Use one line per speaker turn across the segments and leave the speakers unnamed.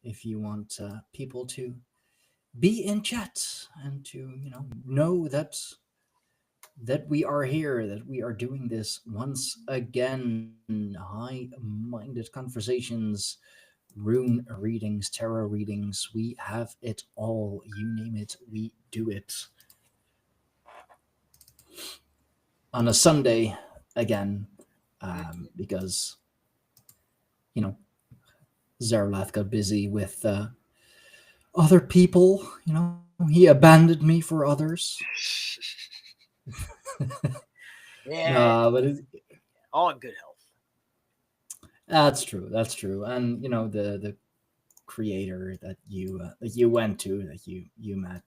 if you want people to be in chat and to know that we are here, that we are doing this once again. High-minded conversations, rune readings, tarot readings. We have it all. You name it, we do it. On a Sunday again, because you know Zarlath got busy with other people. He abandoned me for others.
Yeah,
No, but
all in good health.
that's true. That's true. And the creator that you went to, that you met,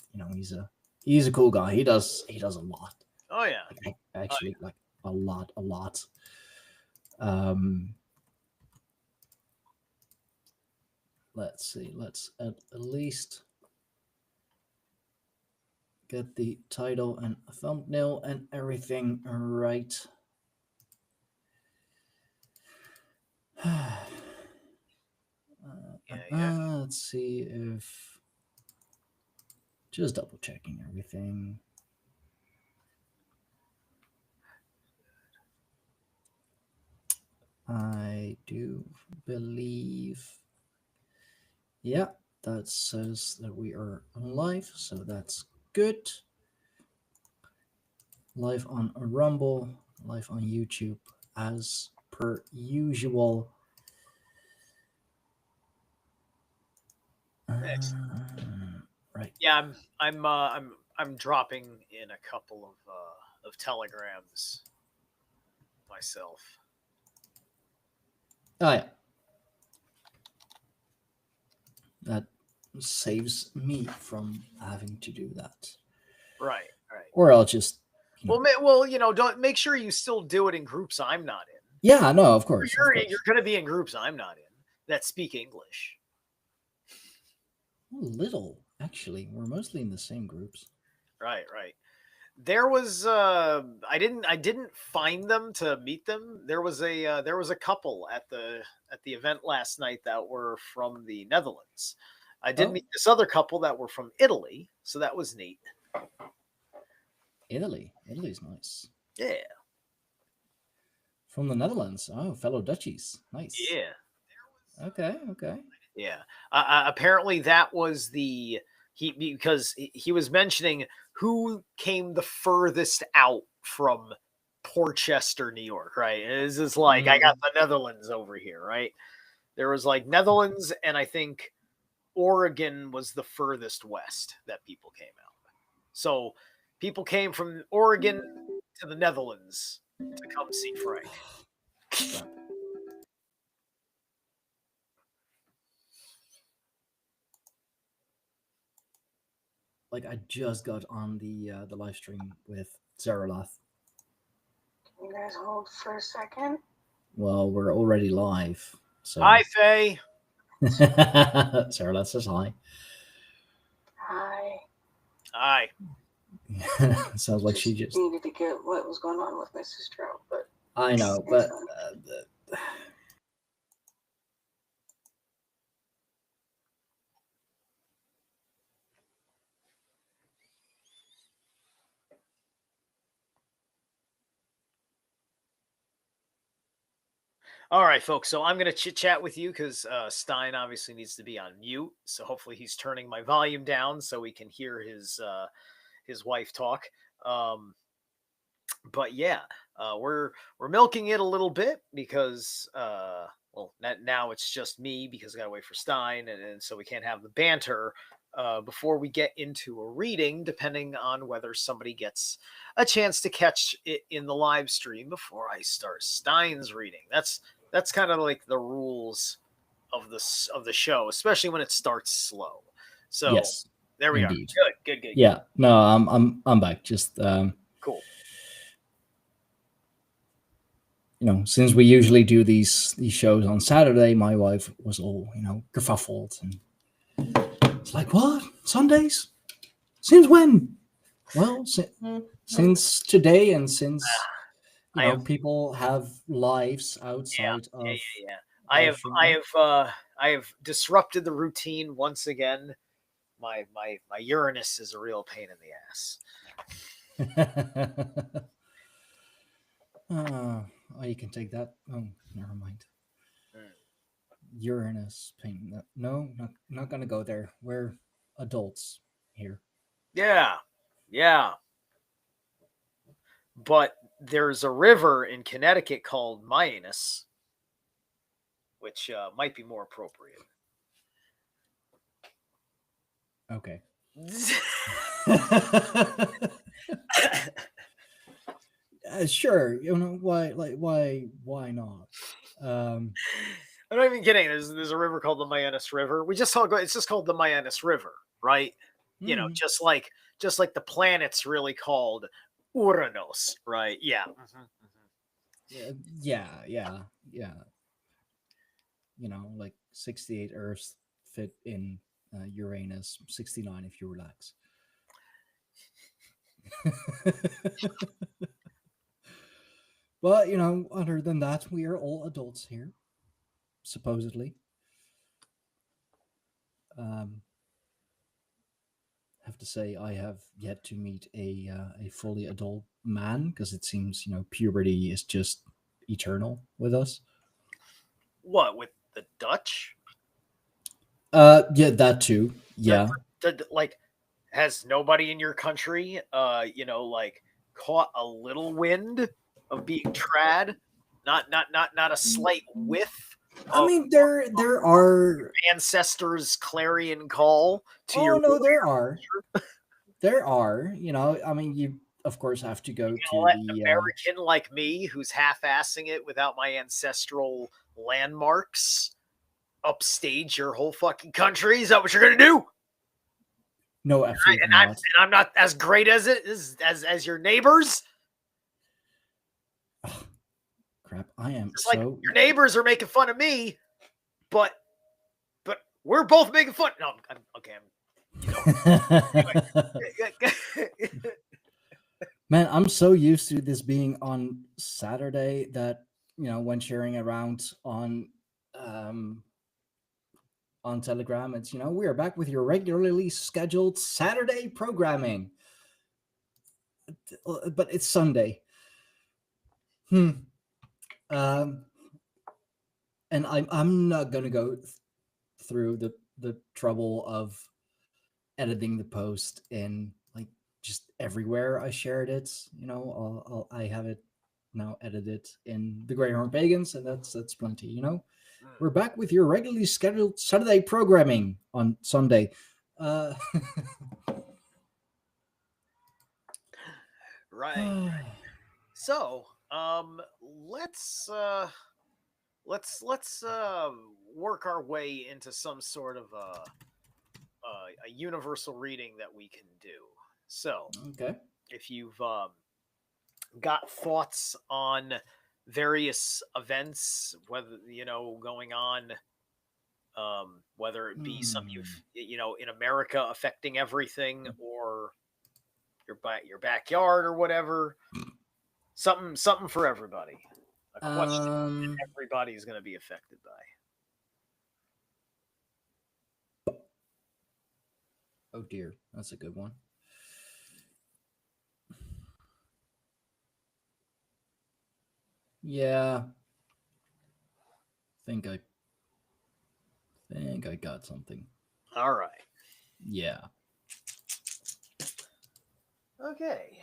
he's a cool guy. He does a lot.
Oh yeah.
Like, actually, like a lot. Um, let's see. Let's at least get the title and thumbnail and everything right. Let's see if just double checking everything. I do believe, yeah, that says that we are live, so that's good. Live on Rumble, live on YouTube, as per usual. Right.
Yeah, I'm dropping in a couple of telegrams myself.
Oh yeah. That saves me from having to do that.
Right.
Or I'll just
Well, don't make sure you still do it in groups I'm not in.
Yeah, no, of course.
You're going to be in groups I'm not in that speak English.
A little, actually. We're mostly in the same groups.
Right. There was I didn't find them to meet them. There was a couple at the event last night that were from the Netherlands. I did meet this other couple that were from Italy, so that was neat.
Italy's nice.
Yeah.
From the Netherlands. Oh, fellow Dutchies. Nice.
Yeah.
Okay.
Yeah. Apparently that was because he was mentioning who came the furthest out from Portchester, New York, right? This is like, I got the Netherlands over here, right? There was like Netherlands, and I think Oregon was the furthest west that people came out. So people came from Oregon to the Netherlands to come see Frank.
Like, I just got on the live stream with Zaralath.
Can you guys hold for a second?
Well, we're already live. So
hi, Faye.
Zaralath says hi.
Hi.
Sounds like she just
needed to get what was going on with my sister out, but
I know, but
All right, folks. So I'm going to chit chat with you because Stein obviously needs to be on mute. So hopefully he's turning my volume down so we can hear his wife talk. But yeah, we're milking it a little bit because now it's just me because I got to wait for Stein, and so we can't have the banter before we get into a reading, depending on whether somebody gets a chance to catch it in the live stream before I start Stein's reading. That's kind of like the rules of the show, especially when it starts slow. So
yes,
there we
indeed.
are. Good.
Yeah, no, I'm back. Just
cool.
Since we usually do these shows on Saturday, my wife was all kerfuffled, and it's like, what, Sundays? Since when? Well, since today, and since people have lives outside of Yes, Rune?
I have disrupted the routine once again. My Uranus is a real pain in the ass.
oh, you can take that. Oh, never mind.
Mm.
Uranus pain. No, not gonna go there. We're adults here.
Yeah, yeah. But there's a river in Connecticut called Mianus, which might be more appropriate.
Okay. Sure. You know why? Like why not? Um,
I'm not even kidding. There's a river called the Mianus River. It's just called the Mianus River, right? You know,
hmm,
just like the planet's really called Uranus, right? Yeah.
yeah. Like 68 Earths fit in Uranus, 69 if you relax. But other than that, we are all adults here, supposedly. Um, have to say I have yet to meet a fully adult man because it seems puberty is just eternal with us.
What with the Dutch?
Yeah, that too.
The,
Yeah.
like, has nobody in your country, like caught a little wind of being trad? Not a slight whiff
I
of
mean, there are.
ancestors' clarion call to
Oh
your
no, there are. I mean, you of course have to go to
let an
the.
American like me, who's half-assing it without my ancestral landmarks, upstage your whole fucking country. Is that what you're gonna do?
No, absolutely not.
And I'm not as great as it is as your neighbors.
Ugh, crap, I am
It's like
so.
your neighbors are making fun of me, but we're both making fun. No, I'm okay.
Man, I'm so used to this being on Saturday that when sharing around um on Telegram, it's we are back with your regularly scheduled Saturday programming, but it's Sunday. Hmm. Um, and I'm not gonna go through the trouble of editing the post in like just everywhere I shared it. I have it now edited in the Greyhorn Pagans, and that's plenty. We're back with your regularly scheduled Saturday programming on Sunday. Uh,
Right. So, let's work our way into some sort of a universal reading that we can do. So,
okay.
if you've got thoughts on various events, whether going on, whether it be some
Hmm.
in America affecting everything, or your backyard or whatever, something for everybody. A question
Um.
that everybody is going to be affected by.
Oh dear, that's a good one. Yeah, think I think I got something.
All right.
Yeah.
Okay.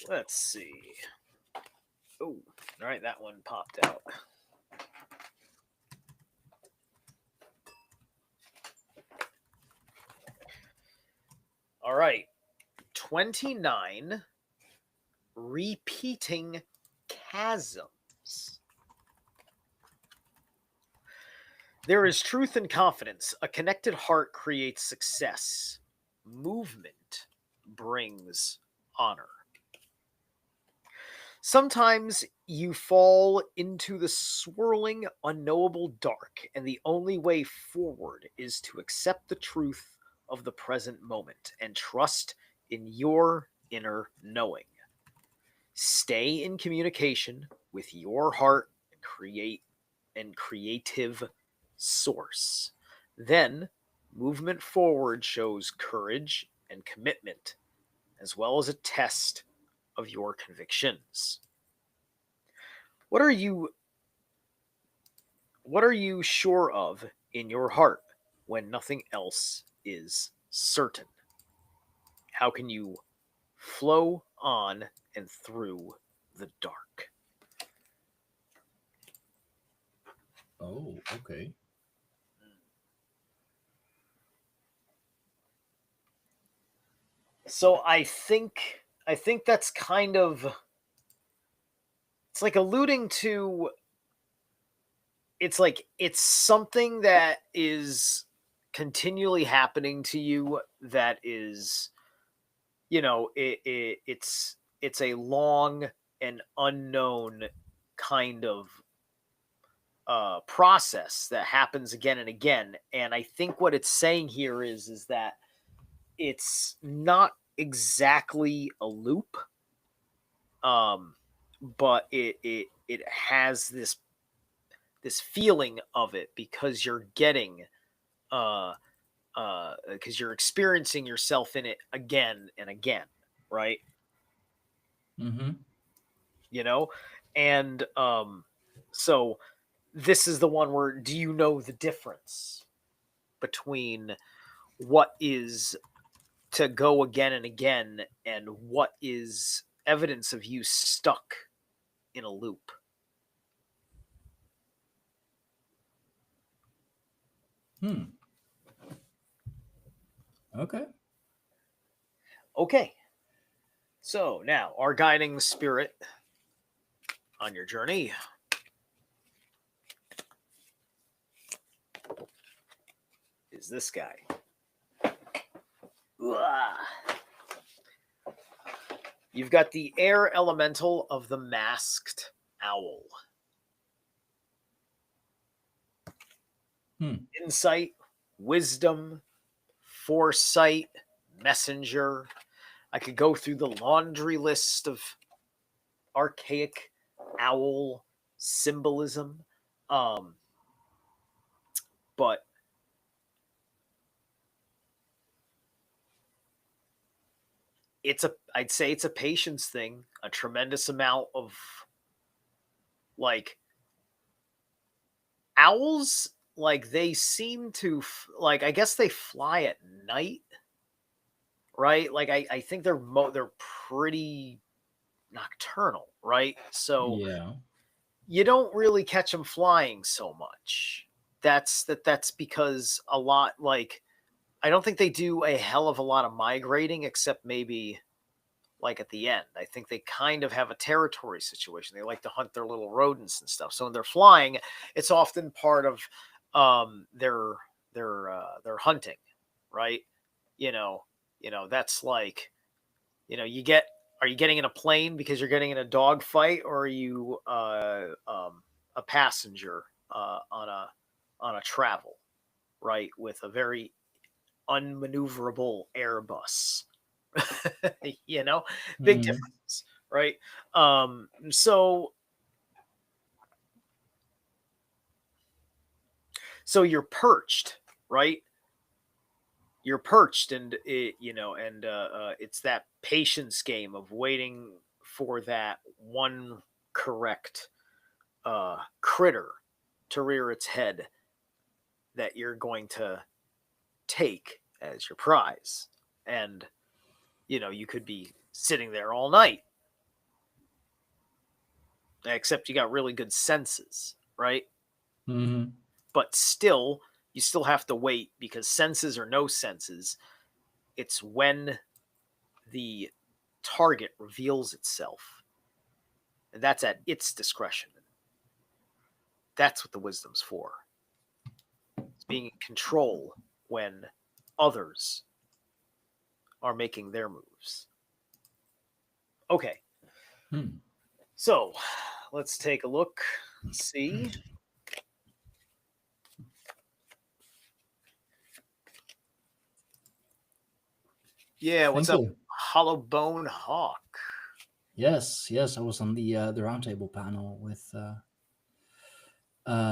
Let's see. Oh, all right. That one popped out. All right. 29 repeating chasms. There is truth and confidence. A connected heart creates success. Movement brings honor. Sometimes you fall into the swirling, unknowable dark, and the only way forward is to accept the truth of the present moment and trust in your inner knowing. Stay in communication with your heart and creative source. Then movement forward shows courage and commitment, as well as a test of your convictions. What are you sure of in your heart when nothing else is certain? How can you flow on and through the dark?
Oh, okay.
So I think that's kind of, it's like alluding to, it's like it's something that is continually happening to you that is, it's a long and unknown kind of process that happens again and again. And I think what it's saying here is that it's not exactly a loop, but it has this feeling of it because you're getting because you're experiencing yourself in it again and again, right?
Mm-hmm.
And so this is the one where, do you know the difference between what is to go again and again and what is evidence of you stuck in a loop?
Okay.
Okay. So now our guiding spirit on your journey is this guy. You've got the air elemental of the masked owl. Insight, wisdom, foresight, messenger. I could go through the laundry list of archaic owl symbolism. But I'd say it's a patience thing, a tremendous amount of, like, owls, like, they seem to like, I guess they fly at night, right? Like, I think they're pretty nocturnal, right? So
Yeah.
you don't really catch them flying so much. That's because a lot, like, I don't think they do a hell of a lot of migrating, except maybe like at the end. I think they kind of have a territory situation. They like to hunt their little rodents and stuff. So when they're flying, it's often part of their hunting, right? You know, that's like, are you getting in a plane because you're getting in a dog fight, or are you a passenger on a travel, right, with a very unmaneuverable Airbus? Big difference, right? So you're perched, right? You're perched, and it's that patience game of waiting for that one correct critter to rear its head that you're going to take as your prize. And you could be sitting there all night, except you got really good senses, right?
Mm-hmm.
But still, you still have to wait, because senses or no senses, it's when the target reveals itself, and that's at its discretion. That's what the wisdom's for. It's being in control when others are making their moves. Okay. So let's take a look. See. Yeah, what's up? Hollow Bone Hawk.
Yes, I was on the roundtable panel with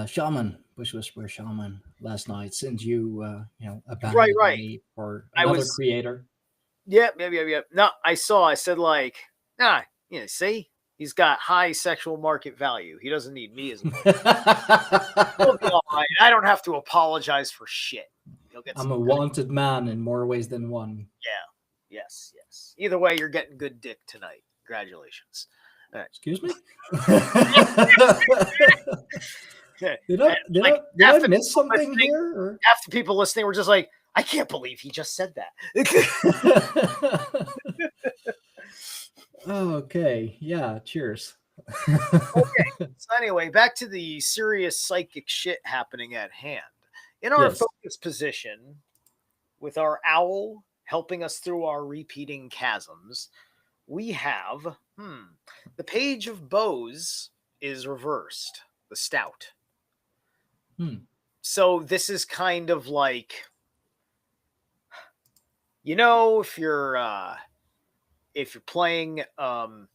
Shaman, Bush Whisperer Shaman, last night. Since you abandoned
Right.
me for
I
another
was,
creator.
yep. No, I said like, see, he's got high sexual market value. He doesn't need me as a He'll be all right. I don't have to apologize for shit. He'll get
I'm
some
a
good.
wanted man in more ways than one.
Yeah. Yes. Either way, you're getting good dick tonight. Congratulations. All right.
Excuse me?
Okay.
Did
And,
did
like,
did
half
I
the
miss
people
something
listening-
here? Or?
Half the people listening were just like, I can't believe he just said that.
Okay. Yeah. Cheers.
So anyway, back to the serious psychic shit happening at hand. In our
Yes.
focus position, with our owl helping us through our repeating chasms, we have the page of bows is reversed, the stout. So this is kind of like, if you're playing the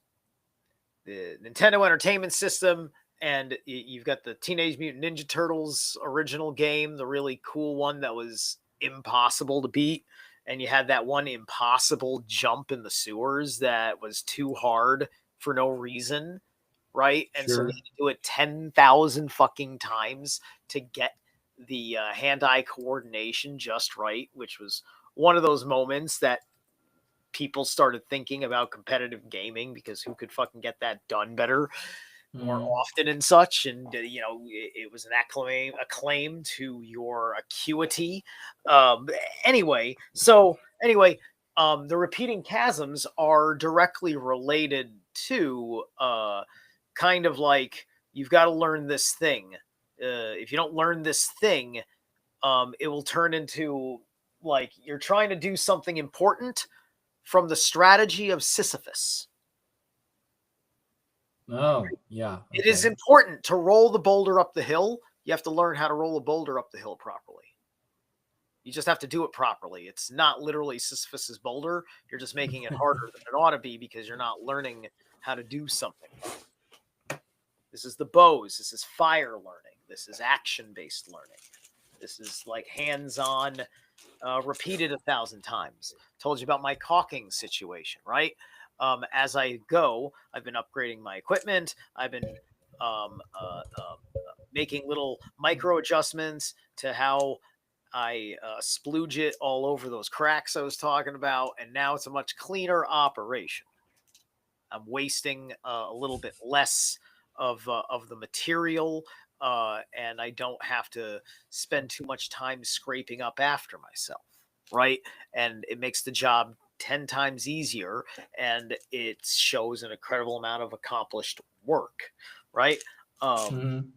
Nintendo Entertainment System and you've got the Teenage Mutant Ninja Turtles original game, the really cool one that was impossible to beat, and you had that one impossible jump in the sewers that was too hard for no reason, right? And so
Sure.
you had to do it 10,000 fucking times to get the hand-eye coordination just right, which was one of those moments that people started thinking about competitive gaming, because who could fucking get that done better more often and such. And it was an acclaim to your acuity. The repeating chasms are directly related to kind of like, you've got to learn this thing. If you don't learn this thing, it will turn into like you're trying to do something important from the strategy of Sisyphus.
Oh, yeah.
It is
okay.
important to roll the boulder up the hill. You have to learn how to roll a boulder up the hill properly. You just have to do it properly. It's not literally Sisyphus's boulder. You're just making it harder than it ought to be because you're not learning how to do something. This is the bows. This is fire learning. This is action-based learning. This is like hands-on, repeated 1,000 times. Told you about my caulking situation, right? As I go, I've been upgrading my equipment. I've been making little micro adjustments to how I splooge it all over those cracks I was talking about, and now it's a much cleaner operation. I'm wasting a little bit less of the material, and I don't have to spend too much time scraping up after myself, right? And it makes the job 10 times easier, and it shows an incredible amount of accomplished work, right?
And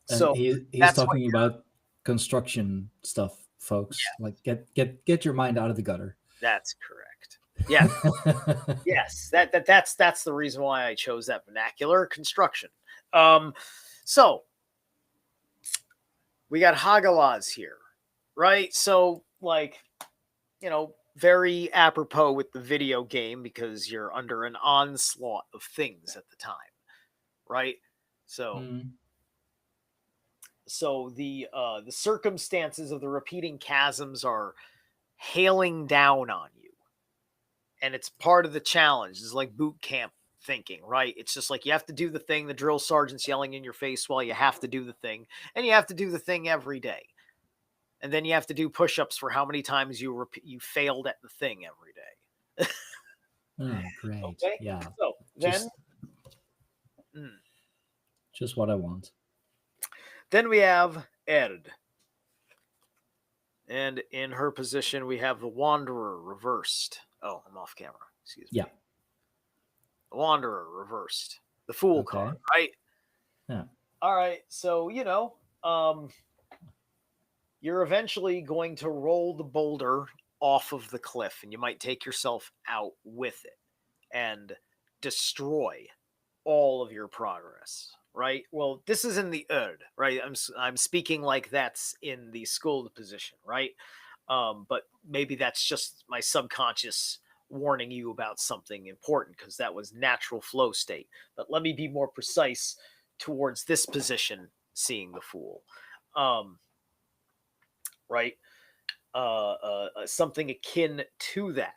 So
he's
that's what
talking about construction stuff, folks. Like get your mind out of the gutter.
That's correct. Yeah. Yes. That's the reason why I chose that vernacular: construction. So we got Hagalaz here, right? So very apropos with the video game, because you're under an onslaught of things at the time, right? So the circumstances of the repeating chasms are hailing down on you, and it's part of the challenge. It's like boot camp thinking, right? It's just like you have to do the thing. The drill sergeant's yelling in your face while you have to do the thing, and you have to do the thing every day. And then you have to do push-ups for how many times you failed at the thing every day.
Oh, great.
Okay.
Yeah.
So then,
Just what I want.
Then we have Erd. And in her position, we have the Wanderer reversed. Oh, I'm off camera. Excuse me.
Yeah.
The Wanderer reversed. The Fool card, right?
Yeah.
All right. So, you're eventually going to roll the boulder off of the cliff, and you might take yourself out with it and destroy all of your progress, right? Well, this is in the Erd, right? I'm speaking like that's in the schooled position, right? But maybe that's just my subconscious warning you about something important because that was natural flow state. But let me be more precise towards this position, seeing the fool. Right? Something akin to that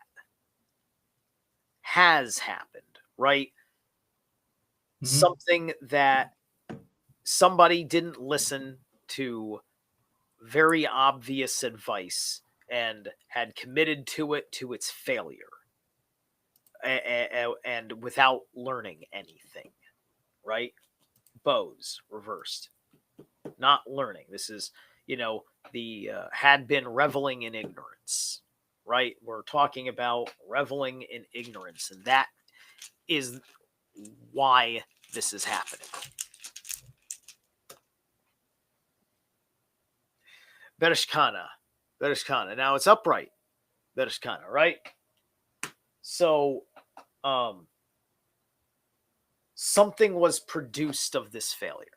has happened, right?
Mhm.
Something that somebody didn't listen to very obvious advice and had committed to it to its failure and without learning anything, right? Bows reversed, not learning. This is, the had been reveling in ignorance, right? We're talking about reveling in ignorance, and that is why this is happening. Bereshkana. Now it's upright. Bereshkana, right? So, something was produced of this failure,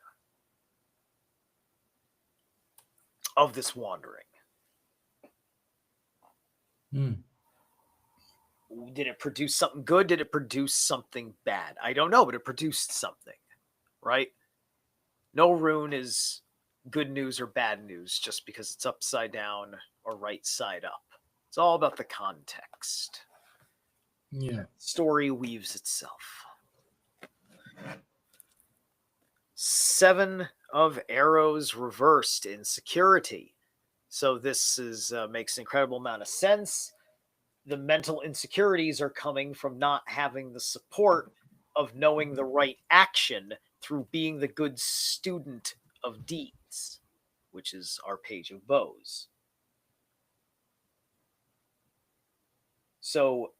of this wandering.
Mm.
Did it produce something good? Did it produce something bad? I don't know, but it produced something, right? No rune is good news or bad news just because it's upside down or right side up. It's all about the context.
Yeah.
Story weaves itself. 7 of arrows reversed in security. So this makes an incredible amount of sense. The mental insecurities are coming from not having the support of knowing the right action through being the good student of deeds, which is our page of bows. So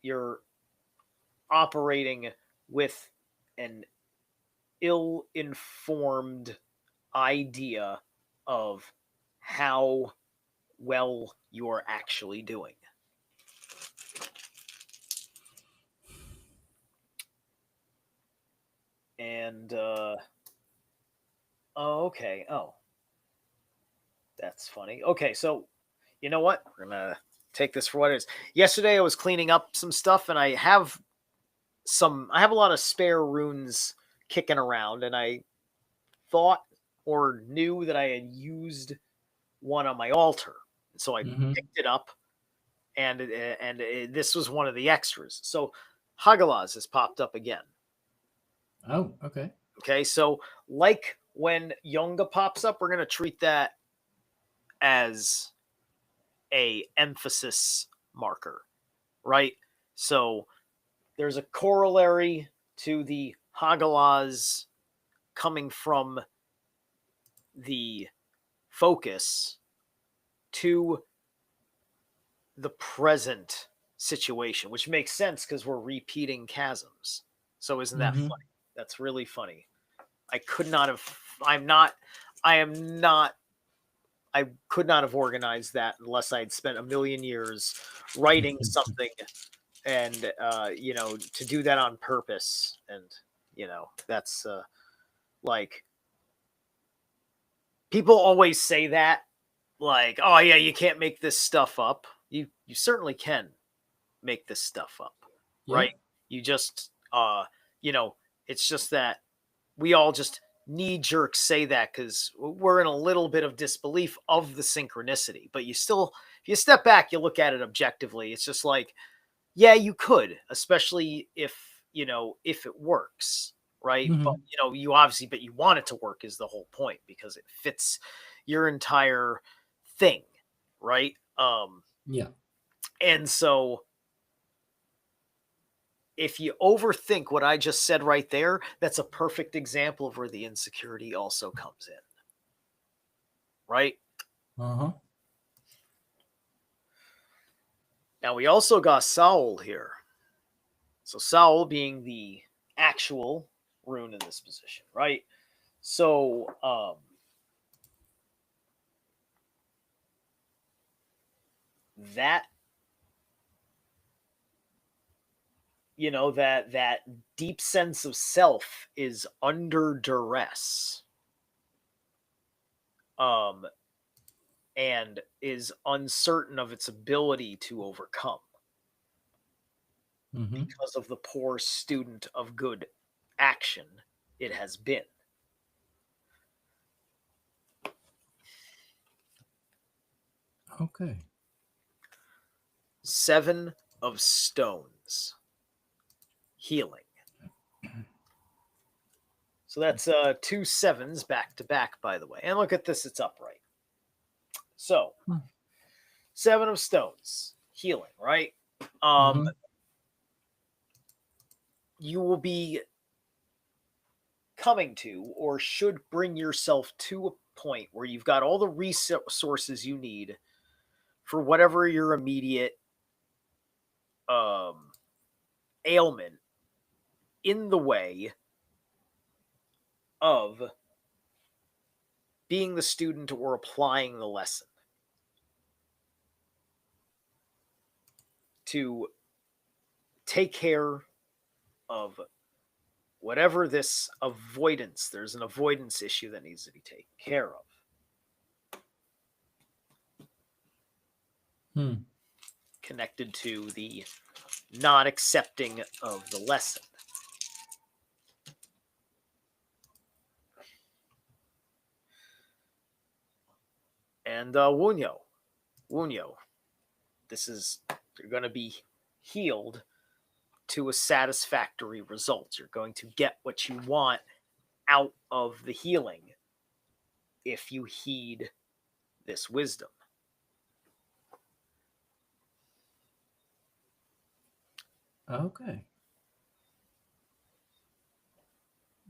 you're operating with an ill-informed idea of how well you're actually doing. And okay. Oh, that's funny. Okay, so you know what? We're gonna take this for what it is. Yesterday I was cleaning up some stuff, and I have a lot of spare runes kicking around, and I thought or knew that I had used one on my altar, so I
Mhm.
picked it up, and this was one of the extras. So Hagalaz has popped up again.
Oh, okay.
Okay, so like when Yonga pops up, we're gonna treat that as a emphasis marker, right? So there's a corollary to the Hagalaz coming from the focus to the present situation, which makes sense because we're repeating chasms. So isn't that
Mhm.
funny? That's really funny. I could not have. I'm not. I am not. I could not have organized that unless I had spent a million years writing something, and to do that on purpose. And that's like people always say that, like, oh yeah, you can't make this stuff up. You certainly can make this stuff up,
Yeah.
right? You just it's just that we all just knee jerk say that because we're in a little bit of disbelief of the synchronicity. But you still, if you step back, you look at it objectively, it's just like, yeah, you could, especially if it works, right? But
Mhm.
you obviously, but you want it to work is the whole point because it fits your entire thing, right?
Yeah.
And so if you overthink what I just said right there, that's a perfect example of where the insecurity also comes in, right?
Uh-huh.
Now we also got Saul here. So Saul being the actual rune in this position, right? So that that deep sense of self is under duress. And is uncertain of its ability to overcome.
Mm-hmm.
because of the poor student of good action it has been.
Okay.
7 of stones. Healing. So that's 2 7s back to back, by the way. And look at this, it's upright. So, 7 of stones. Healing, right?
Mm-hmm.
You will be coming to, or should bring yourself to, a point where you've got all the resources you need for whatever your immediate ailment in the way of being the student or applying the lesson, to take care of whatever this avoidance, there's an avoidance issue that needs to be taken care of, connected to the not accepting of the lesson. And Wunyo, this is, you're going to be healed to a satisfactory result. You're going to get what you want out of the healing if you heed this wisdom.
Okay.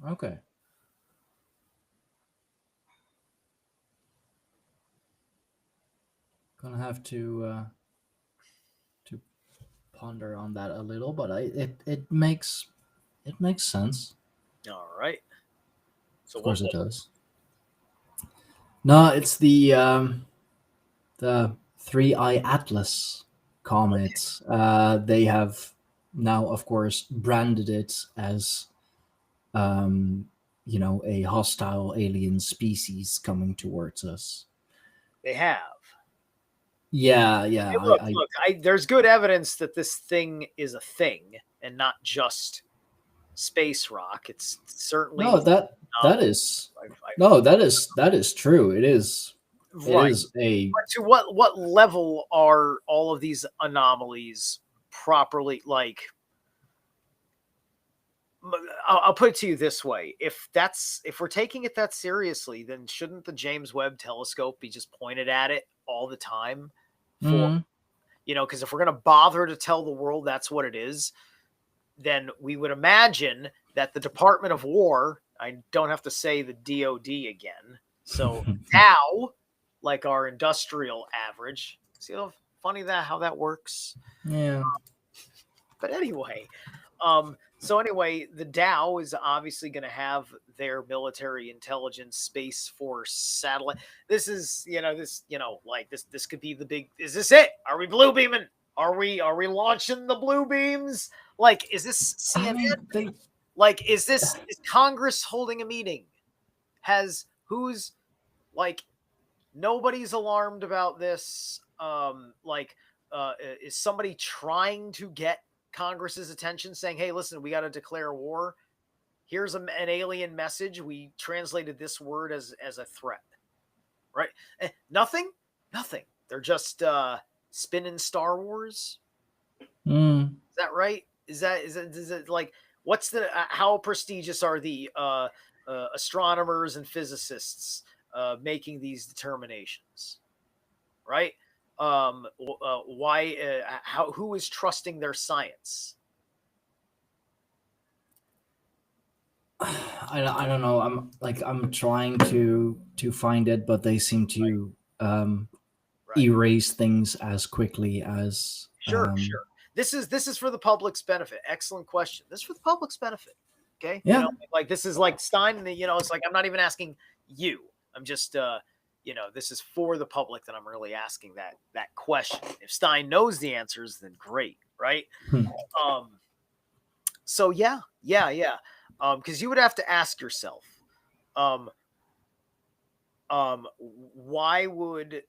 Okay. Gonna have to ponder on that a little, but it makes sense.
All right. So
Of
what?
course, it does. No, it's the Three Eye Atlas comet. They have now, of course, branded it as a hostile alien species coming towards us.
They have.
Yeah,
Hey,
yeah.
look. There's good evidence that this thing is a thing and not just space rock. It's certainly
No, that
anomalous.
is no, that is true. It is. It
Right.
is a.
But to what level are all of these anomalies properly, like? I'll put it to you this way: if we're taking it that seriously, then shouldn't the James Webb Telescope be just pointed at it all the time? For
Mm,
because if we're going to bother to tell the world that's what it is, then we would imagine that the Department of War, I don't have to say the DOD again, so Dow, like our industrial average. See how funny how that works?
yeah.
But anyway, the Dow is obviously going to have their military intelligence, space force, satellite. This is, this could be the big. Is this it? Are we blue beaming? Are we launching the blue beams? Like, is this
I
CNN?
mean, they.
Like, is Congress holding a meeting? Like, nobody's alarmed about this. Is somebody trying to get Congress's attention, saying, "Hey, listen, we got to declare war. Here's an alien message. We translated this word as a threat." Right? Nothing. They're just spinning Star Wars.
Mm,
Is that right? Is it like, what's the how prestigious are the astronomers and physicists making these determinations? Right? Why? Who is trusting their science?
I don't know. I'm trying to find it, but they seem to
Right.
erase things as quickly as.
Sure. This is for the public's benefit. Excellent question. This is for the public's benefit. Okay.
Yeah.
Like, this is like Stein. It's like, I'm not even asking you. I'm just this is for the public that I'm really asking that question. If Stein knows the answers, then great, right?
Hmm.
So yeah. Because you would have to ask yourself, why would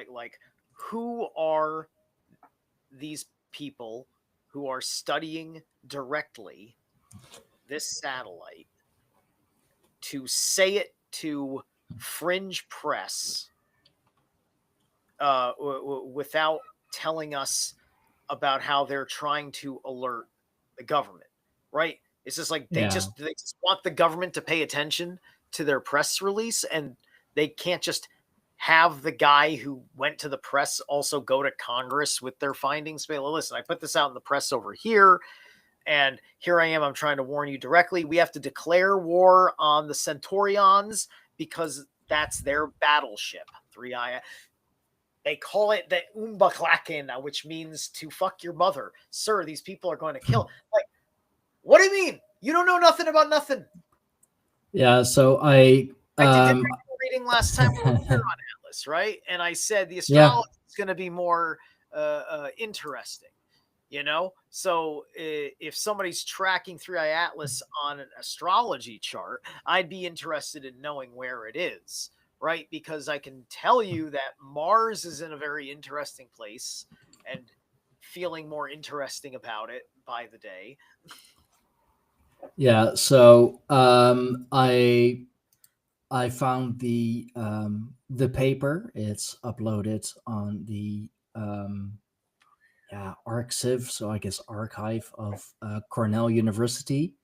like who are these people who are studying directly this satellite to say it to fringe press without telling us about how they're trying to alert the government, right? It's just like they just want the government to pay attention to their press release, and they can't just have the guy who went to the press also go to Congress with their findings. Listen, I put this out in the press over here, and here I am. I'm trying to warn you directly. We have to declare war on the Centaurians because that's their battleship. 3I. They call it the Umbaklaken, which means to fuck your mother. Sir, these people are going to kill. Like, what do you mean? You don't know nothing about nothing.
Yeah, so I
did a reading last time we were here on Atlas, right? And I said the astrology is going to be more interesting, you know? So if somebody's tracking 3i Atlas on an astrology chart, I'd be interested in knowing where it is. Right, because I can tell you that Mars is in a very interesting place and feeling more interesting about it by the day.
Yeah, so I found the paper. It's uploaded on the archive, so I guess archive of Cornell University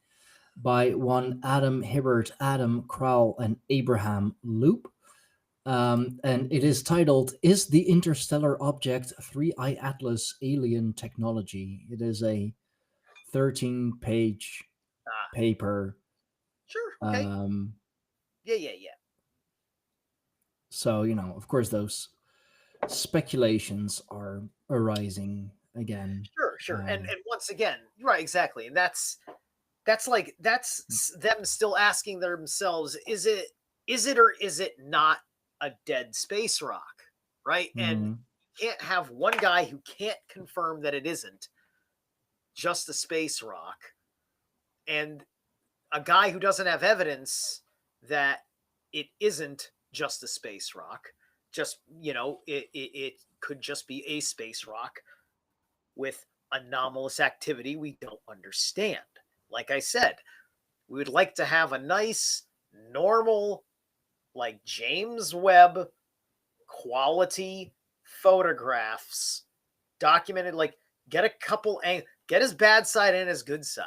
by one Adam Hibbert, Adam Crowell, and Abraham Loop. And it is titled, "Is the Interstellar Object 3I Atlas Alien Technology?" It is a 13-page paper.
Sure. Okay. Yeah.
So, of course, those speculations are arising again.
Sure. And once again, right, exactly. And that's them still asking themselves, is it or is it not a dead space rock, right? And you can't have one guy who can't confirm that it isn't just a space rock, and a guy who doesn't have evidence that it isn't just a space rock. Just, it could just be a space rock with anomalous activity we don't understand. Like I said, we would like to have a nice, normal, like James Webb quality photographs documented. Like, get a couple, get his bad side and his good side.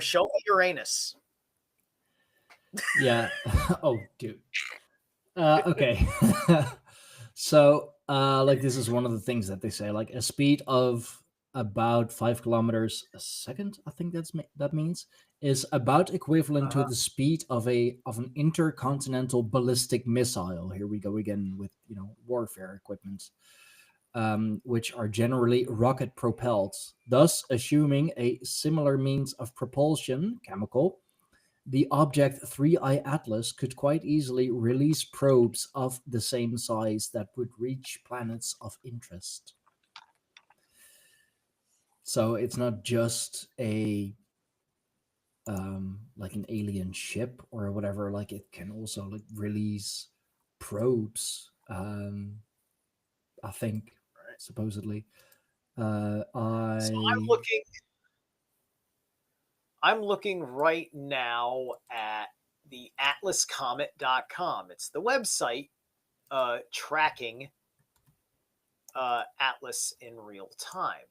Show me Uranus.
Yeah. Oh, dude. Okay. So, like, this is one of the things that they say, like, a speed of about 5 kilometers a second, I think that means, is about equivalent to the speed of an intercontinental ballistic missile. Here we go again with warfare equipment, which are generally rocket propelled. Thus, assuming a similar means of propulsion, chemical, the object 3I Atlas could quite easily release probes of the same size that would reach planets of interest. So it's not just a like an alien ship or whatever. Like, it can also like release probes. I think, supposedly.
So I'm looking right now at the atlascomet.com. It's the website tracking Atlas in real time.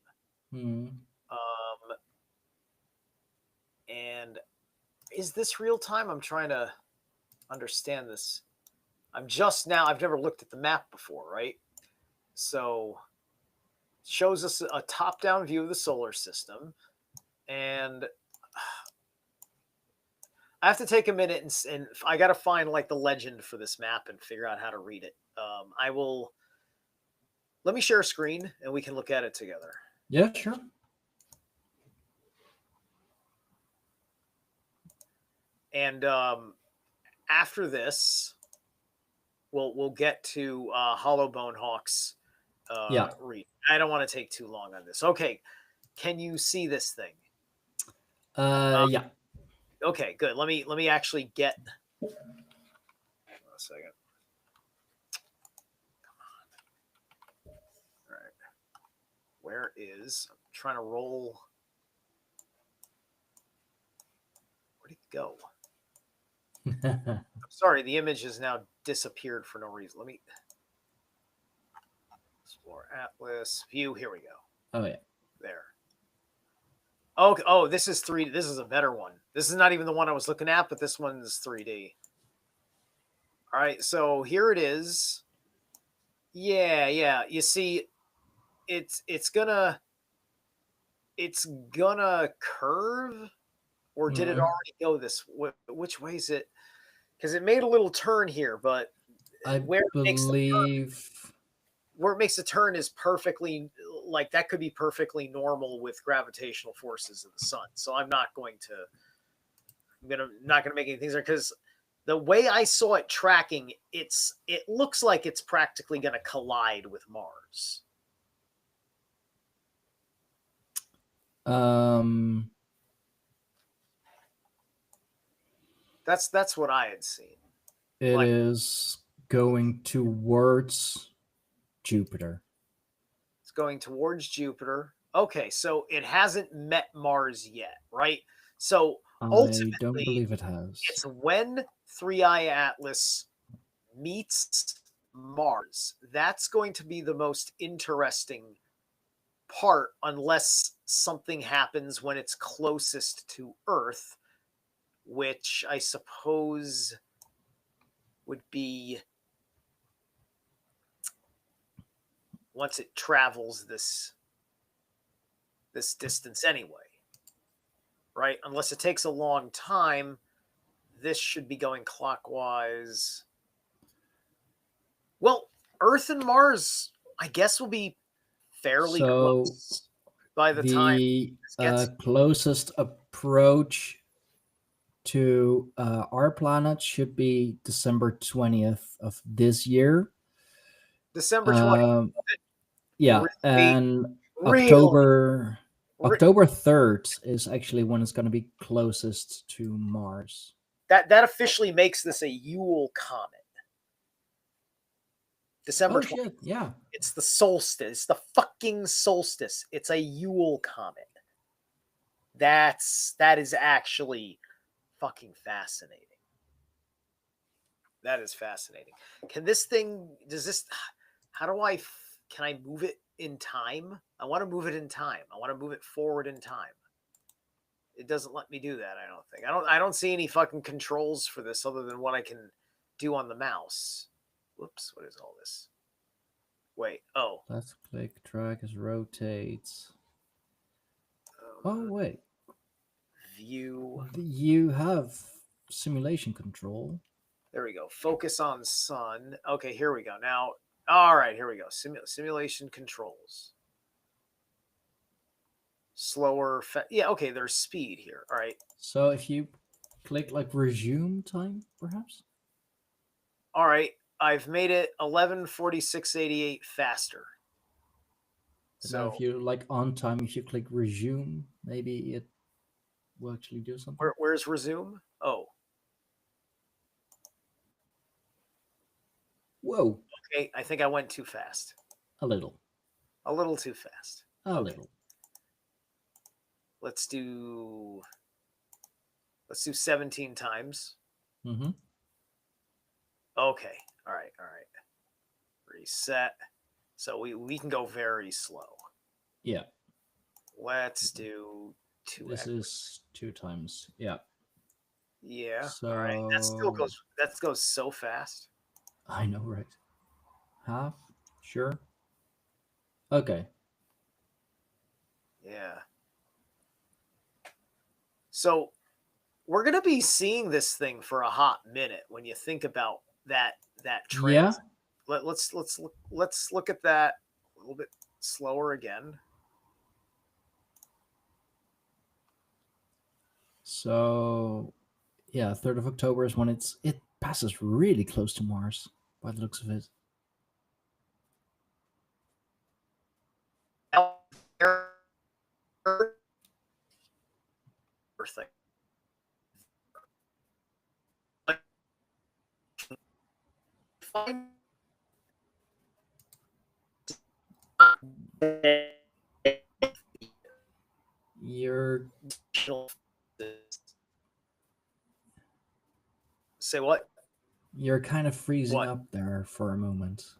And is this real time? I'm trying to understand this. I've never looked at the map before, right? So it shows us a top-down view of the solar system. And I have to take a minute and I got to find like the legend for this map and figure out how to read it. Let me share a screen and we can look at it together.
Yeah, sure.
And after this, we'll get to Hollowbone Hawk's read. I don't want to take too long on this. Okay, can you see this thing?
Yeah.
Okay, good. Let me actually get. Hold on a second. Come on. All right. Where is? I'm trying to roll. Where'd it go? I'm sorry, the image has now disappeared for no reason. Let me explore Atlas view. Here we go.
Oh yeah.
There. Okay. Oh, this is 3D. This is a better one. This is not even the one I was looking at, but this one is 3D. All right, so here it is. Yeah. You see, it's gonna curve, or did it already go this? Which way is it? Because it made a little turn here, but
I
where it makes the turn,
believe.
where it makes a turn is perfectly, like, that could be perfectly normal with gravitational forces of the sun. So I'm not going to make anything there, because the way I saw it tracking, it looks like it's practically going to collide with Mars. That's what I had seen.
It is going towards Jupiter.
It's going towards Jupiter. Okay, so it hasn't met Mars yet, right? So ultimately,
I don't believe it has.
it's when 3i Atlas meets Mars. That's going to be the most interesting part, unless something happens when it's closest to Earth, which I suppose would be once it travels this distance anyway, right? Unless it takes a long time, this should be going clockwise. Well, Earth and Mars, I guess, will be fairly close by the time
the
this gets.
closest approach to our planet should be December 20th of this year.
December 20th.
Yeah,
Really?
and
Really?
October 3rd is actually when it's going to be closest to Mars.
That officially makes this a Yule comet. December 20th.
Shit, yeah.
It's the solstice. It's the fucking solstice. It's a Yule comet. That is actually fucking fascinating. That is fascinating. Can this thing, can I move it in time? I want to move it in time. I want to move it forward in time. It doesn't let me do that, I don't think. I don't see any fucking controls for this other than what I can do on the mouse. Whoops, what is all this? Wait, oh.
Left click, drag as rotates. Oh, wait.
View.
You have simulation control.
There we go. Focus on sun. Okay, here we go. Now, all right, here we go. Simulation controls. Slower. Yeah, okay, there's speed here. All right.
So if you click like resume time, perhaps?
All right. I've made it 11:46:88 faster.
So now if you like on time, if you click resume, maybe it will actually do something.
Where's resume? Oh.
Whoa.
Okay, I think I went too fast.
A little.
A little too fast.
A little.
Let's do 17 times.
Mm-hmm.
Okay. All right. Reset. So we can go very slow.
Yeah.
Let's do 2x.
This is 2 times. Yeah.
Yeah.
So...
All right. That goes so fast.
I know, right? Half? Sure. Okay.
Yeah. So we're gonna be seeing this thing for a hot minute when you think about that trend.
Yeah.
Let's look at that a little bit slower again.
So yeah, 3rd of October is when it passes really close to Mars by the looks of it. You're
say what?
you're kind of freezing
What?
up there for a moment.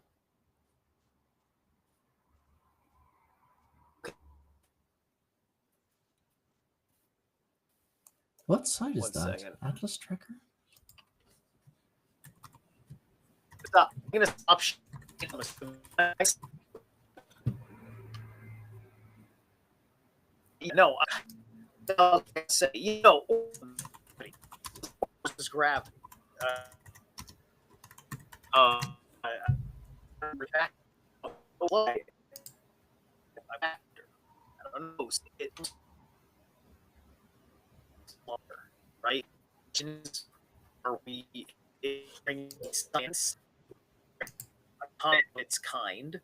What site is
1
that?
second.
Atlas Tracker?
Stop. I'm gonna stop. No, I'll say, just grab. I don't know. Right? Are we in science of its kind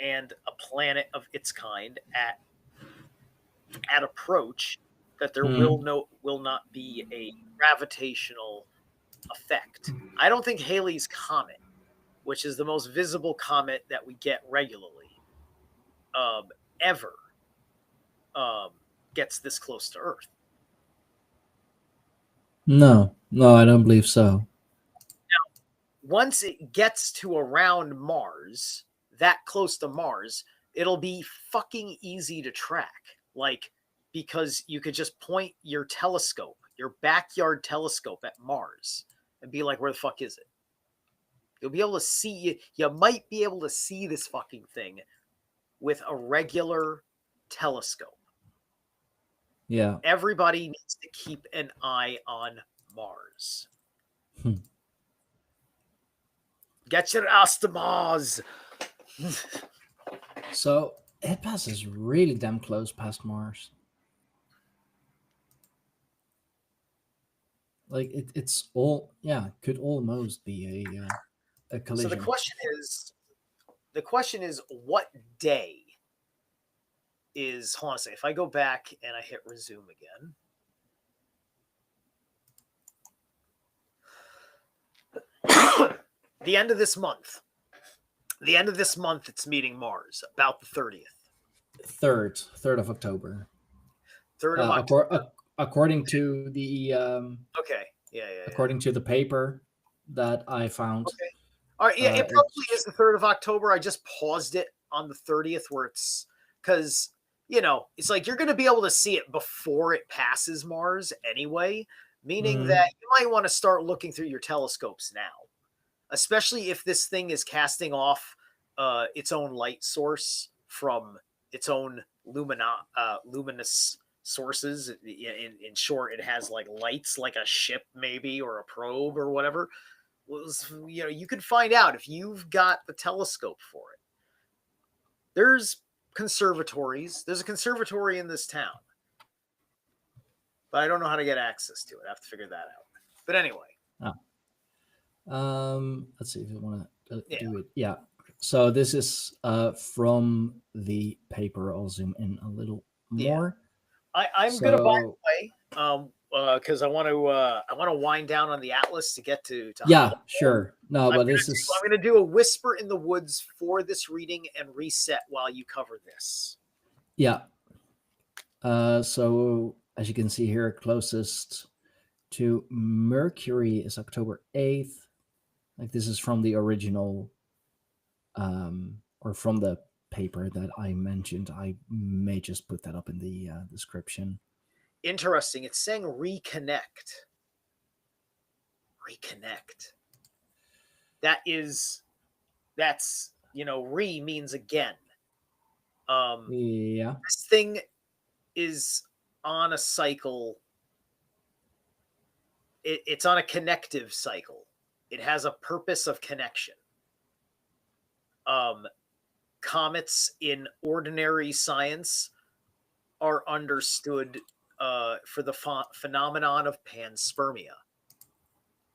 and a planet of its kind at approach that there will not be a gravitational effect. I don't think Halley's Comet, which is the most visible comet that we get regularly, ever gets this close to Earth.
No, I don't believe so.
Now, once it gets to around Mars, that close to Mars, it'll be fucking easy to track. Like, because you could just point your telescope, your backyard telescope at Mars and be like, where the fuck is it? You'll be able to see, you might be able to see this fucking thing with a regular telescope.
Yeah.
Everybody needs to keep an eye on Mars. Get your ass to Mars.
So it passes really damn close past Mars. Like it's all could almost be a collision.
So the question is what day is, hold on a second, if I go back and I hit resume again. The end of this month. The end of this month, it's meeting Mars, about the 30th.
3rd of October.
3rd of October.
According to the
okay, yeah.
According to the paper that I found.
Okay. All right, yeah, it probably is the 3rd of October. I just paused it on the 30th where it's because it's like you're going to be able to see it before it passes Mars anyway, meaning that you might want to start looking through your telescopes now, especially if this thing is casting off its own light source from its own luminous sources. In short, it has like lights like a ship maybe or a probe or whatever. You can find out if you've got the telescope for it. There's conservatories. There's a conservatory in this town, but I don't know how to get access to it. I have to figure that out. But anyway.
Let's see if you want to do it. Yeah. So this is from the paper. I'll zoom in a little more.
I'm gonna, by the way, because I want to wind down on the Atlas to get to
sure. No, but I'm
gonna do a whisper in the woods for this reading and reset while you cover this.
Yeah. So as you can see here, closest to Mercury is October 8th. Like this is from the original or from the paper that I mentioned. I may just put that up in the description.
Interesting. It's saying reconnect. That's re means again. This thing is on a cycle. It's on a connective cycle. It has a purpose of connection. Comets in ordinary science are understood for the phenomenon of panspermia.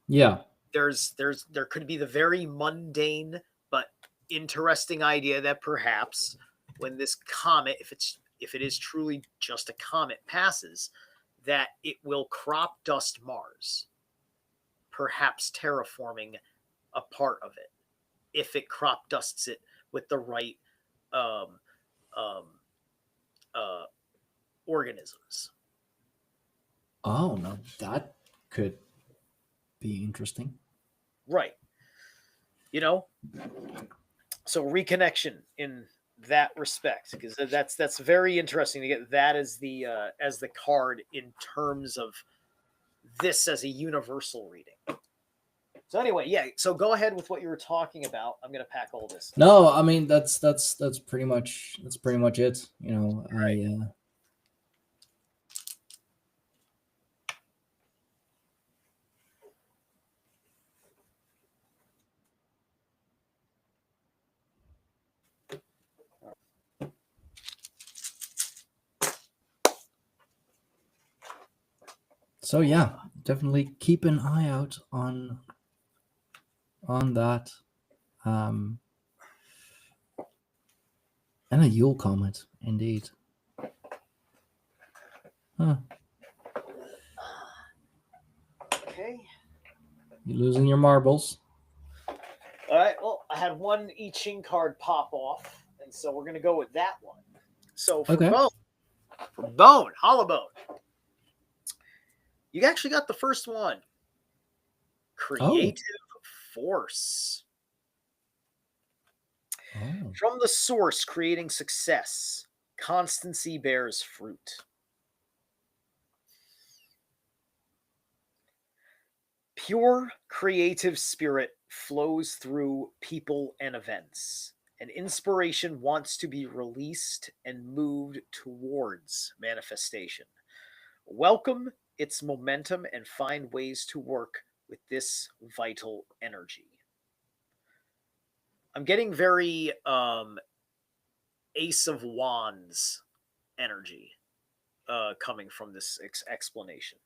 Yeah.
There could be the very mundane but interesting idea that perhaps when this comet, if it is truly just a comet, passes, that it will crop dust Mars, perhaps terraforming a part of it, if it crop dusts it with the right organisms.
Oh no, that could be interesting.
Right. You know, so reconnection in that respect, because that's very interesting to get that as the card in terms of this as a universal reading. So anyway, yeah. So go ahead with what you were talking about. I'm gonna pack all this.
No, I mean that's pretty much it. You know,
Right.
So yeah, definitely keep an eye out on that. Um, and a Yule comet, indeed. Huh.
Okay.
You losing your marbles?
All right. Well, I had one I Ching card pop off, and so we're gonna go with that one. So for
Okay.
bone, hollow bone, you actually got the first one. Creative force.
Oh.
From the source, creating success. Constancy bears fruit. Pure creative spirit flows through people and events. And inspiration wants to be released and moved towards manifestation. Welcome its momentum and find ways to work with this vital energy. I'm getting very Ace of Wands energy coming from this explanation.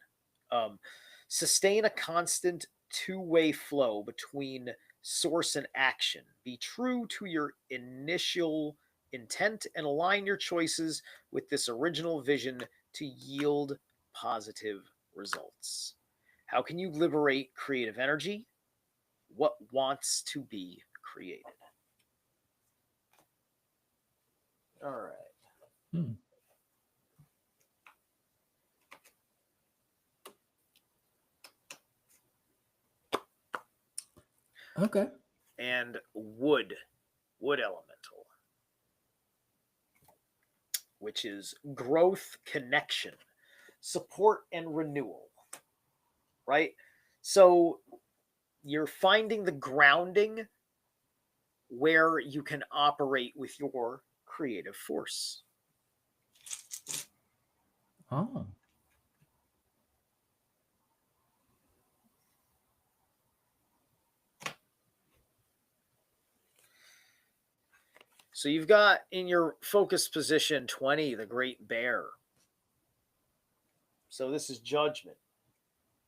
Sustain a constant two-way flow between source and action. Be true to your initial intent and align your choices with this original vision to yield positive results. How can you liberate creative energy? What wants to be created? All right.
Hmm. Okay.
And wood elemental, which is growth, connection, support, and renewal. Right? So you're finding the grounding where you can operate with your creative force.
Oh.
So you've got in your focus position 20, the Great Bear. So this is judgment,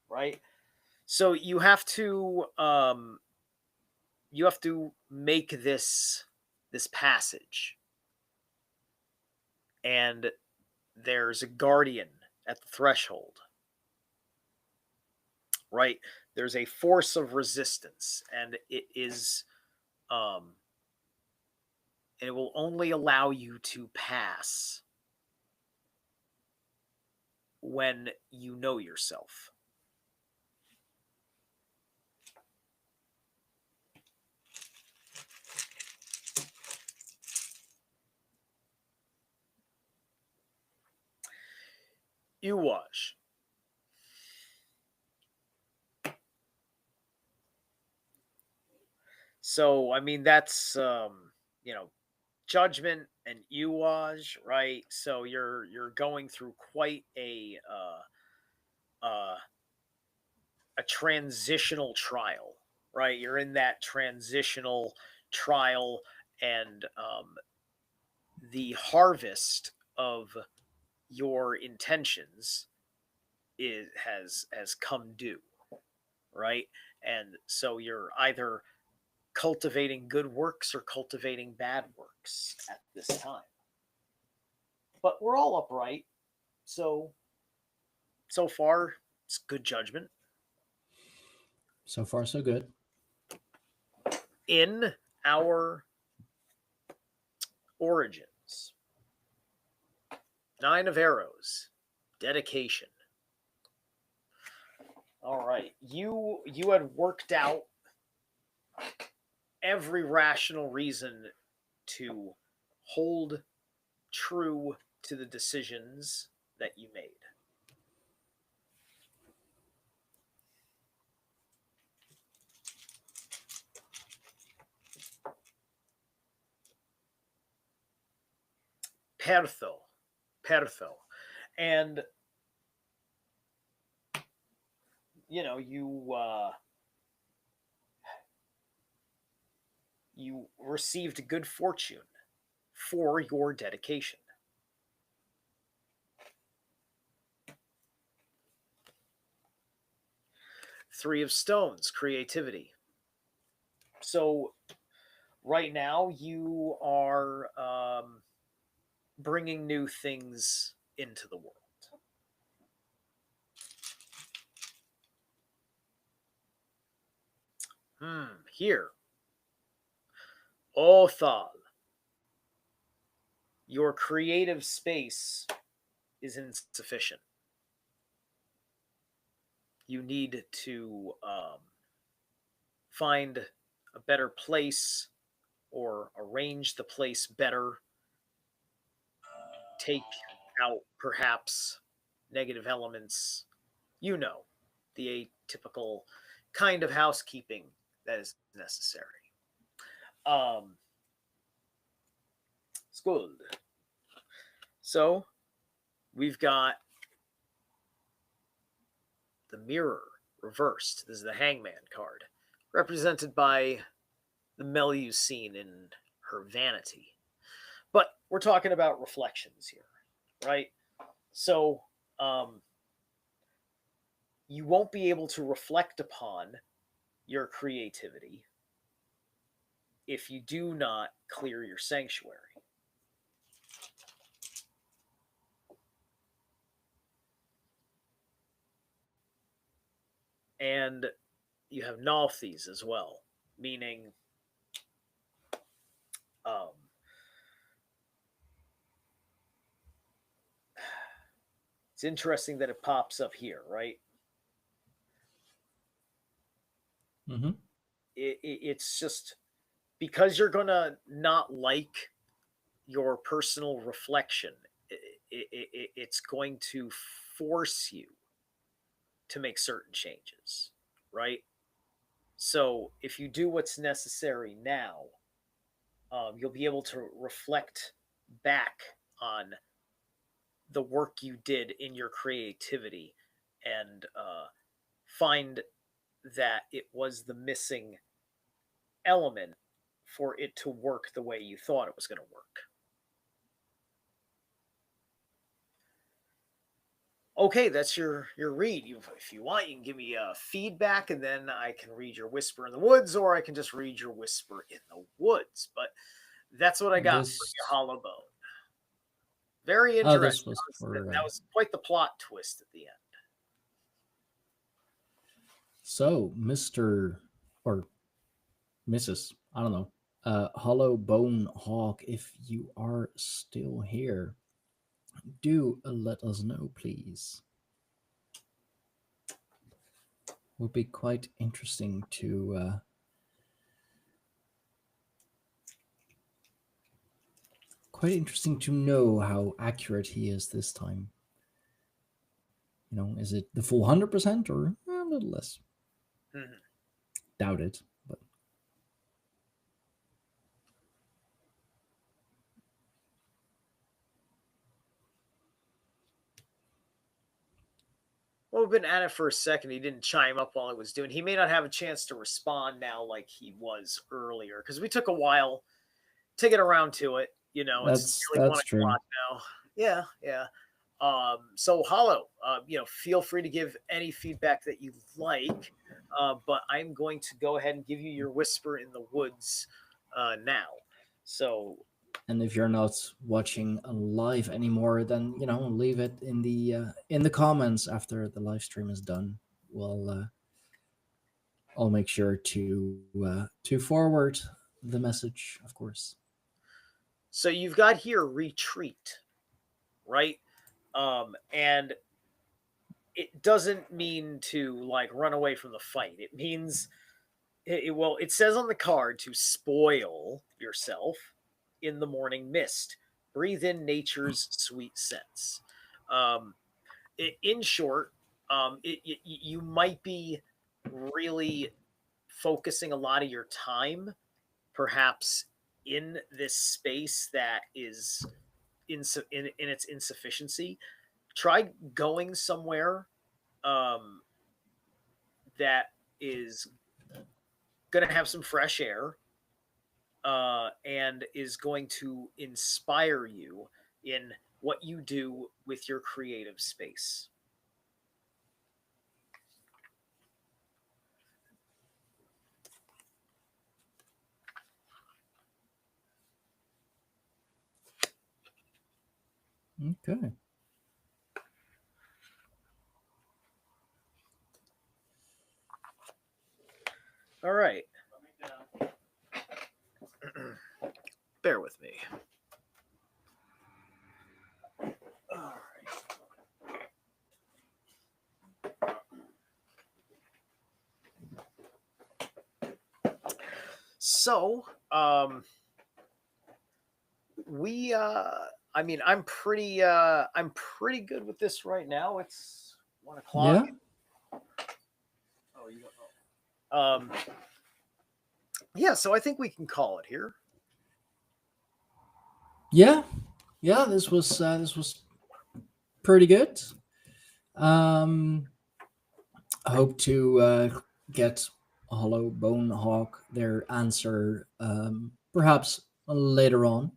right? So you have to make this passage, and there's a guardian at the threshold, right? There's a force of resistance, and it will only allow you to pass when you know yourself. Uwaj. So I mean that's judgment and Uwaj, right? So you're going through quite a transitional trial, right? You're in that transitional trial, and the harvest of your intentions has come due, right? And so you're either cultivating good works or cultivating bad works at this time. But we're all upright, so far it's good judgment.
So far, so good.
In our origins, 9 of arrows. Dedication. All right. You had worked out every rational reason to hold true to the decisions that you made. Pertho. And you received good fortune for your dedication. Three of stones, creativity. So right now you are bringing new things into the world. Here. Othal. Your creative space is insufficient. You need to find a better place or arrange the place better. Take out perhaps negative elements. The atypical kind of housekeeping that is necessary. Skuld. So we've got the mirror reversed. This is the Hangman card, represented by the Melusine in her vanity. But we're talking about reflections here, right? So you won't be able to reflect upon your creativity if you do not clear your sanctuary. And you have Nalthis as well, meaning it's interesting that it pops up here, right?
Mm-hmm.
It's just because you're going to not like your personal reflection, it's going to force you to make certain changes, right? So if you do what's necessary now, you'll be able to reflect back on the work you did in your creativity and find that it was the missing element for it to work the way you thought it was going to work. Okay, that's your read. If you want, you can give me feedback, and then I can read your Whisper in the Woods, or I can just read your Whisper in the Woods. But that's what I got for you, Hollow Bone. Very interesting. That was quite the plot twist at the end.
So, Mr. or Mrs., I don't know, Hollow Bone Hawk, if you are still here, do let us know, please. Would be quite interesting to know how accurate he is this time. Is it the full 100% or a little less?
Mm-hmm.
Doubt it, but
well, we've been at it for a second. He didn't chime up while I was doing. He may not have a chance to respond now like he was earlier because we took a while to get around to it. It's nearly 1
true.
o'clock now. Yeah. So Hollow, feel free to give any feedback that you like, but I'm going to go ahead and give you your Whisper in the Woods now. So,
and if you're not watching live anymore, then leave it in the comments after the live stream is done. I'll make sure to forward the message, of course.
So you've got here retreat, right? And it doesn't mean to like run away from the fight. It means well, it says on the card to spoil yourself in the morning mist. Breathe in nature's sweet scents. Um, in short, you might be really focusing a lot of your time, perhaps, in this space that is in its insufficiency. Try going somewhere um, that is going to have some fresh air and is going to inspire you in what you do with your creative space.
Okay.
All right. Bear with me. All right. So, we I mean, I'm pretty good with this right now. It's 1 o'clock.
Yeah.
Oh, you don't know. Yeah, so I think we can call it here.
Yeah. Yeah. This was pretty good. I hope to get Hollow Bone Hawk their answer perhaps later on.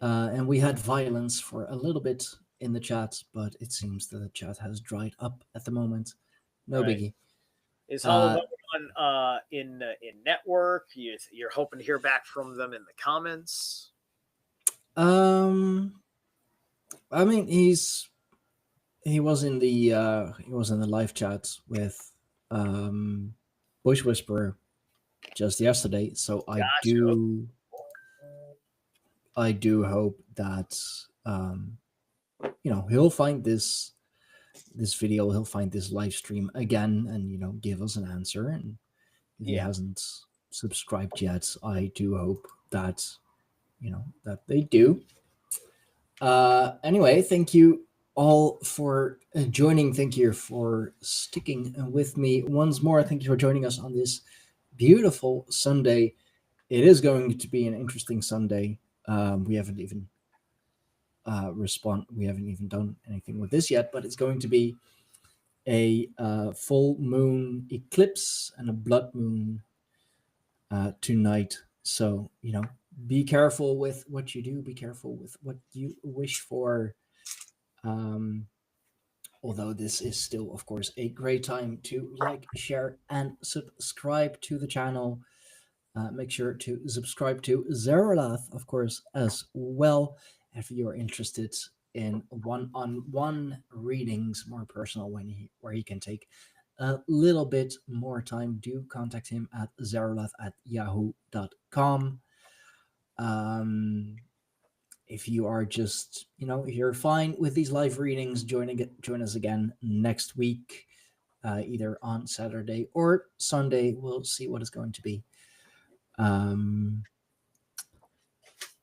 And we had violence for a little bit in the chat, but it seems that the chat has dried up at the moment. No
Right.
biggie.
Is Hollow
Uh,
Bone in network? You're hoping to hear back from them in the comments.
um, I mean, he was in the live chat with Bush Whisperer just yesterday, so
Gotcha.
I do hope that he'll find this video, he'll find this live stream again, and give us an answer. And if he
Yeah.
hasn't subscribed yet, I do hope that that they do. Anyway, thank you all for joining. Thank you for sticking with me once more. Thank you for joining us on this beautiful Sunday. It is going to be an interesting Sunday. We haven't even we haven't even done anything with this yet, but it's going to be a full moon eclipse and a blood moon tonight. So be careful with what you do. Be careful with what you wish for. Um, Although this is still, of course, a great time to like, share, and subscribe to the channel. Make sure to subscribe to Zeralath, of course, as well, if you're interested in one-on-one readings, more personal, where he can take a little bit more time. Do contact him at zeralath@yahoo.com. If you are just, if you're fine with these live readings, join us again next week, either on Saturday or Sunday. We'll see what it's going to be.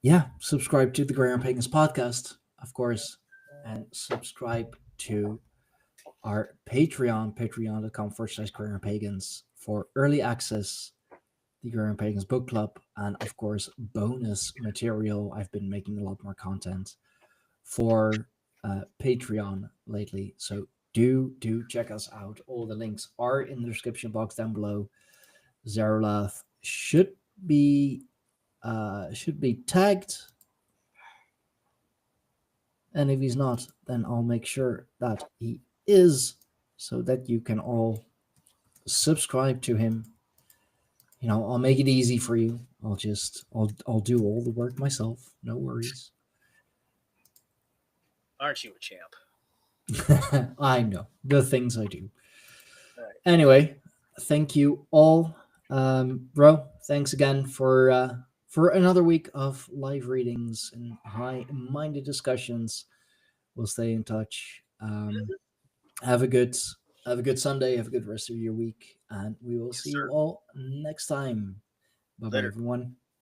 Yeah, subscribe to the Greyhorn Pagans podcast, of course, and subscribe to our Patreon, patreon.com/Greyhorn Pagans, for early access, the Greyhorn Pagans book club, and of course bonus material. I've been making a lot more content for Patreon lately, so do check us out. All the links are in the description box down below. Zeralath should be tagged, and if he's not, then I'll make sure that he is, so that you can all subscribe to him. I'll make it easy for you. I'll do all the work myself. No worries.
Aren't you a champ?
I know the things I do.
Right.
Anyway, thank you all, bro. Thanks again for another week of live readings and high-minded discussions. We'll stay in touch. Have a good Sunday. Have a good rest of your week, and we will
Yes,
see you
sir.
all next time. Bye bye,
Later.
everyone.